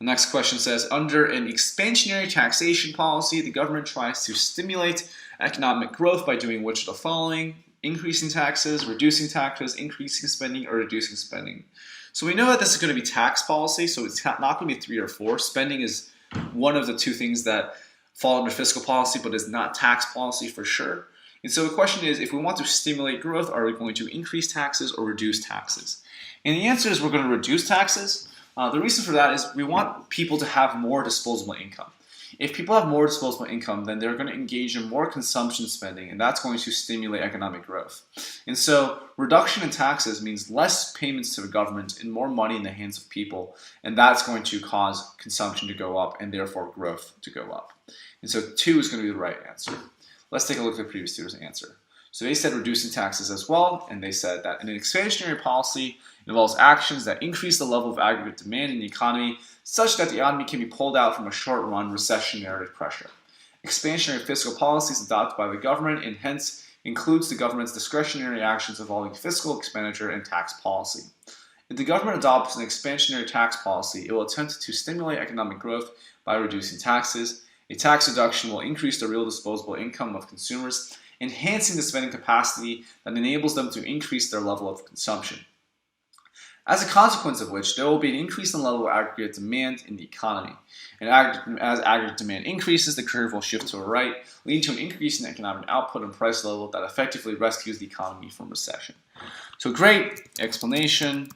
The next question says, under an expansionary taxation policy, the government tries to stimulate economic growth by doing which of the following? Increasing taxes, reducing taxes, increasing spending, or reducing spending. So we know that this is going to be tax policy, so it's not going to be 3 or 4. Spending is one of the 2 things that fall under fiscal policy, but is not tax policy for sure. And so the question is, if we want to stimulate growth, are we going to increase taxes or reduce taxes? And the answer is we're going to reduce taxes. The reason for that is we want people to have more disposable income. If people have more disposable income, then they're going to engage in more consumption spending, and that's going to stimulate economic growth. And so reduction in taxes means less payments to the government and more money in the hands of people, and that's going to cause consumption to go up and therefore growth to go up. And so 2 is going to be the right answer. Let's take a look at the previous tutor's answer. So they said reducing taxes as well, and they said that an expansionary policy involves actions that increase the level of aggregate demand in the economy such that the economy can be pulled out from a short-run recessionary pressure. Expansionary fiscal policies adopted by the government and hence includes the government's discretionary actions involving fiscal expenditure and tax policy. If the government adopts an expansionary tax policy, it will attempt to stimulate economic growth by reducing taxes. A tax reduction will increase the real disposable income of consumers, enhancing the spending capacity that enables them to increase their level of consumption. As a consequence of which, there will be an increase in the level of aggregate demand in the economy. And as aggregate demand increases, the curve will shift to the right, leading to an increase in economic output and price level that effectively rescues the economy from recession. So great explanation,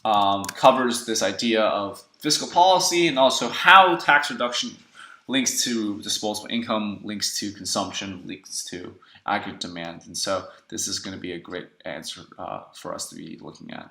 covers this idea of fiscal policy and also how tax reduction links to disposable income, links to consumption, links to aggregate demand. And so this is going to be a great answer for us to be looking at.